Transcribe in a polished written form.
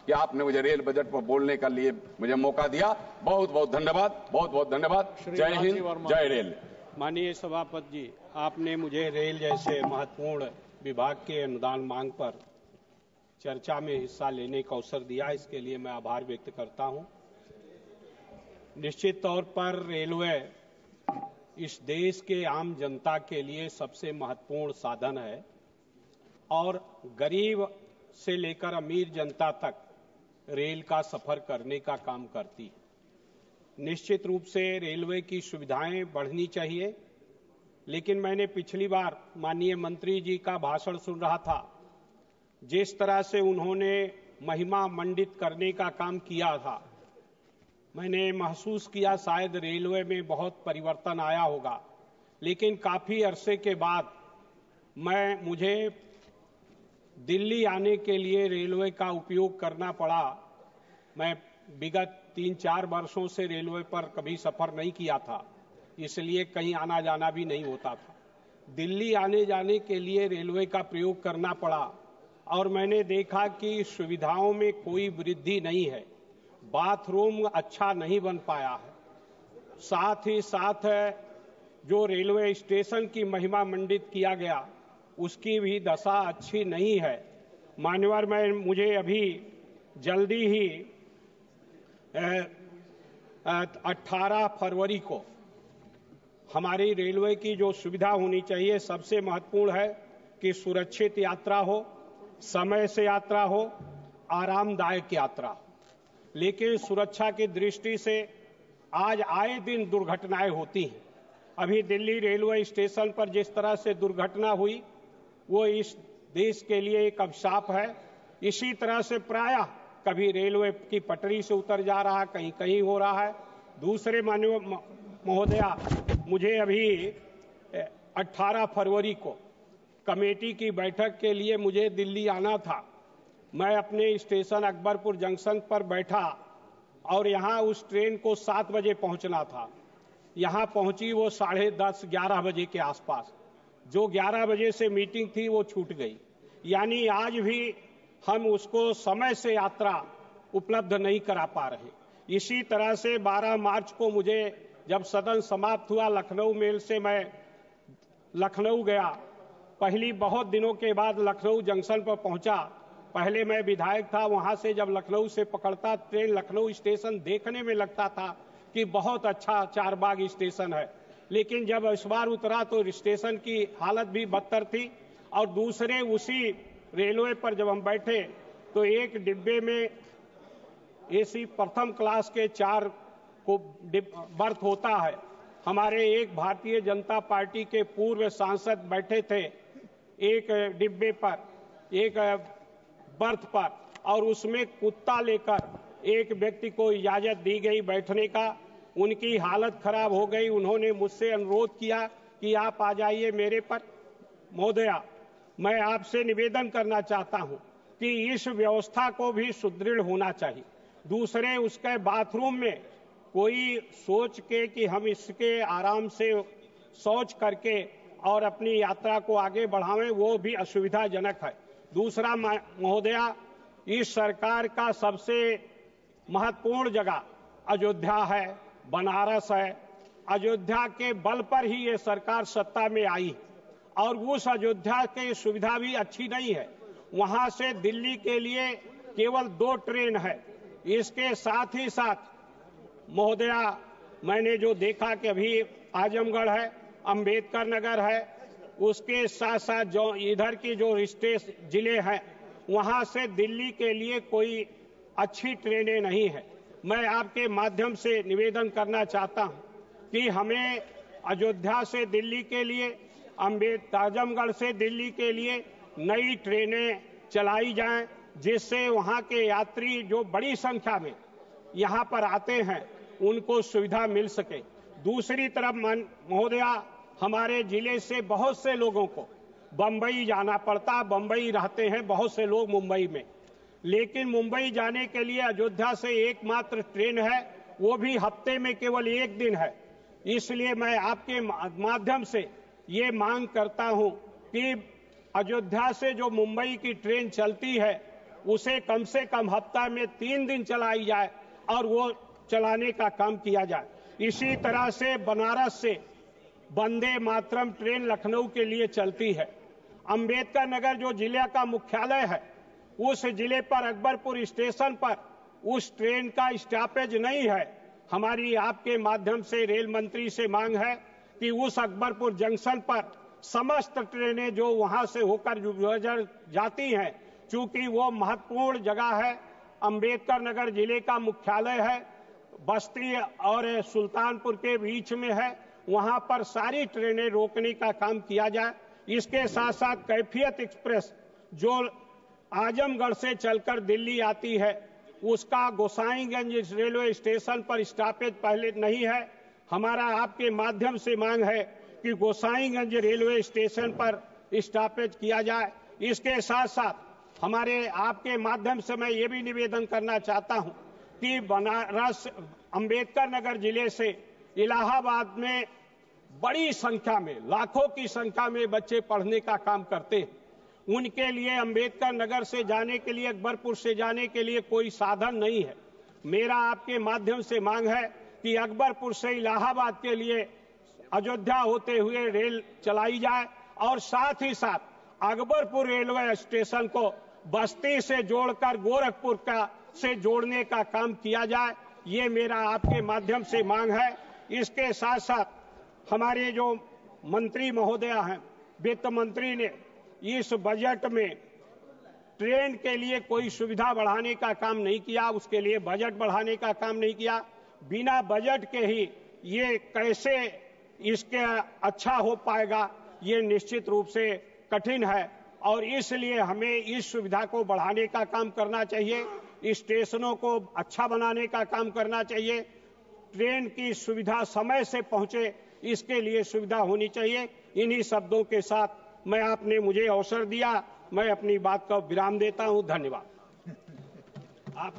कि आपने मुझे रेल बजट पर बोलने के लिए मुझे मौका दिया। बहुत बहुत धन्यवाद, बहुत बहुत धन्यवाद। जय हिंद, जय रेल। माननीय सभापति जी, आपने मुझे रेल जैसे महत्वपूर्ण विभाग के अनुदान मांग पर चर्चा में हिस्सा लेने का अवसर दिया, इसके लिए मैं आभार व्यक्त करता हूं। निश्चित तौर पर रेलवे इस देश के आम जनता के लिए सबसे महत्वपूर्ण साधन है और गरीब से लेकर अमीर जनता तक रेल का सफर करने का काम करती है। निश्चित रूप से रेलवे की सुविधाएं बढ़नी चाहिए, लेकिन मैंने पिछली बार माननीय मंत्री जी का भाषण सुन रहा था। जिस तरह से उन्होंने महिमा मंडित करने का काम किया था, मैंने महसूस किया शायद रेलवे में बहुत परिवर्तन आया होगा, लेकिन काफी अरसे के बाद मुझे दिल्ली आने के लिए रेलवे का उपयोग करना पड़ा। मैं विगत 3-4 वर्षों से रेलवे पर कभी सफर नहीं किया था, इसलिए कहीं आना जाना भी नहीं होता था। दिल्ली आने जाने के लिए रेलवे का प्रयोग करना पड़ा और मैंने देखा कि सुविधाओं में कोई वृद्धि नहीं है। बाथरूम अच्छा नहीं बन पाया है, साथ ही साथ जो रेलवे स्टेशन की महिमा मंडित किया गया उसकी भी दशा अच्छी नहीं है। मान्यवर, मुझे अभी जल्दी ही 18 फरवरी को हमारी रेलवे की जो सुविधा होनी चाहिए, सबसे महत्वपूर्ण है कि सुरक्षित यात्रा हो, समय से यात्रा हो, आरामदायक यात्रा हो। लेकिन सुरक्षा की दृष्टि से आज आए दिन दुर्घटनाएं होती हैं। अभी दिल्ली रेलवे स्टेशन पर जिस तरह से दुर्घटना हुई वो इस देश के लिए एक अभिशाप है। इसी तरह से प्रायः कभी रेलवे की पटरी से उतर जा रहा है, कहीं कहीं हो रहा है। दूसरे माननीय महोदया, मुझे अभी 18 फरवरी को कमेटी की बैठक के लिए मुझे दिल्ली आना था। मैं अपने स्टेशन अकबरपुर जंक्शन पर बैठा और यहां उस ट्रेन को 7 बजे पहुंचना था। यहां पहुंची वो 10:30-11 बजे के आसपास। जो 11 बजे से मीटिंग थी वो छूट गई। यानी आज भी हम उसको समय से यात्रा उपलब्ध नहीं करा पा रहे। इसी तरह से 12 मार्च को मुझे जब सदन समाप्त हुआ, लखनऊ मेल से मैं लखनऊ गया। पहली बहुत दिनों के बाद लखनऊ जंक्शन पर पहुंचा। पहले मैं विधायक था, वहां से जब लखनऊ से पकड़ता ट्रेन लखनऊ स्टेशन देखने में लगता था कि बहुत अच्छा चारबाग स्टेशन है, लेकिन जब इस बार उतरा तो स्टेशन की हालत भी बदतर थी। और दूसरे उसी रेलवे पर जब हम बैठे तो एक डिब्बे में एसी प्रथम क्लास के 4 को बर्थ होता है। हमारे एक भारतीय जनता पार्टी के पूर्व सांसद बैठे थे एक डिब्बे पर, एक बर्थ पर, और उसमें कुत्ता लेकर एक व्यक्ति को इजाजत दी गई बैठने का। उनकी हालत खराब हो गई। उन्होंने मुझसे अनुरोध किया कि आप आ जाइए मेरे पर। महोदया, मैं आपसे निवेदन करना चाहता हूं कि इस व्यवस्था को भी सुदृढ़ होना चाहिए। दूसरे, उसके बाथरूम में कोई सोच के कि हम इसके आराम से शौच करके और अपनी यात्रा को आगे बढ़ावें, वो भी असुविधाजनक है। दूसरा महोदया, इस सरकार का सबसे महत्वपूर्ण जगह अयोध्या है, बनारस है। अयोध्या के बल पर ही ये सरकार सत्ता में आई और उस अयोध्या की सुविधा भी अच्छी नहीं है। वहां से दिल्ली के लिए केवल 2 ट्रेन है। इसके साथ ही साथ महोदया, मैंने जो देखा कि अभी आजमगढ़ है, अंबेडकर नगर है, उसके साथ साथ जो इधर की जो जिले हैं वहां से दिल्ली के लिए कोई अच्छी ट्रेनें नहीं है। मैं आपके माध्यम से निवेदन करना चाहता हूं कि हमें अयोध्या से दिल्ली के लिए, आजमगढ़ से दिल्ली के लिए नई ट्रेनें चलाई जाएं, जिससे वहां के यात्री जो बड़ी संख्या में यहां पर आते हैं उनको सुविधा मिल सके। दूसरी तरफ महोदया, हमारे जिले से बहुत से लोगों को बंबई जाना पड़ता। बंबई रहते हैं बहुत से लोग मुंबई में, लेकिन मुंबई जाने के लिए अयोध्या से एकमात्र ट्रेन है, वो भी हफ्ते में केवल 1 दिन है। इसलिए मैं आपके माध्यम से ये मांग करता हूं कि अयोध्या से जो मुंबई की ट्रेन चलती है उसे कम से कम हफ्ता में 3 दिन चलाई जाए और वो चलाने का काम किया जाए। इसी तरह से बनारस से वंदे मातरम ट्रेन लखनऊ के लिए चलती है। अंबेडकर नगर जो जिले का मुख्यालय है, उस जिले पर अकबरपुर स्टेशन पर उस ट्रेन का स्टॉपेज नहीं है। हमारी आपके माध्यम से रेल मंत्री से मांग है कि उस अकबरपुर जंक्शन पर समस्त ट्रेनें जो वहां से होकर गुजर जाती हैं, चूंकि वो महत्वपूर्ण जगह है, अंबेडकर नगर जिले का मुख्यालय है, बस्ती और सुल्तानपुर के बीच में है, वहां पर सारी ट्रेनें रोकने का काम किया जाए। इसके साथ साथ कैफियत एक्सप्रेस जो आजमगढ़ से चलकर दिल्ली आती है, उसका गोसाईगंज रेलवे स्टेशन पर स्टॉपेज पहले नहीं है। हमारा आपके माध्यम से मांग है कि गोसाईगंज रेलवे स्टेशन पर स्टॉपेज किया जाए। इसके साथ साथ हमारे आपके माध्यम से मैं ये भी निवेदन करना चाहता हूं कि बनारस अंबेडकर नगर जिले से इलाहाबाद में बड़ी संख्या में, लाखों की संख्या में बच्चे पढ़ने का काम करते हैं। उनके लिए अंबेडकर नगर से जाने के लिए, अकबरपुर से जाने के लिए कोई साधन नहीं है। मेरा आपके माध्यम से मांग है कि अकबरपुर से इलाहाबाद के लिए अयोध्या होते हुए रेल चलाई जाए और साथ ही साथ अकबरपुर रेलवे स्टेशन को बस्ती से जोड़कर गोरखपुर से जोड़ने का काम किया जाए। ये मेरा आपके माध्यम से मांग है। इसके साथ साथ हमारे जो मंत्री महोदय हैं, वित्त मंत्री ने इस बजट में ट्रेन के लिए कोई सुविधा बढ़ाने का काम नहीं किया, उसके लिए बजट बढ़ाने का काम नहीं किया। बिना बजट के ही ये कैसे इसके अच्छा हो पाएगा, ये निश्चित रूप से कठिन है और इसलिए हमें इस सुविधा को बढ़ाने का काम करना चाहिए, स्टेशनों को अच्छा बनाने का काम करना चाहिए, ट्रेन की सुविधा समय से पहुंचे इसके लिए सुविधा होनी चाहिए। इन्हीं शब्दों के साथ मैं आपने मुझे अवसर दिया, मैं अपनी बात का विराम देता हूं। धन्यवाद।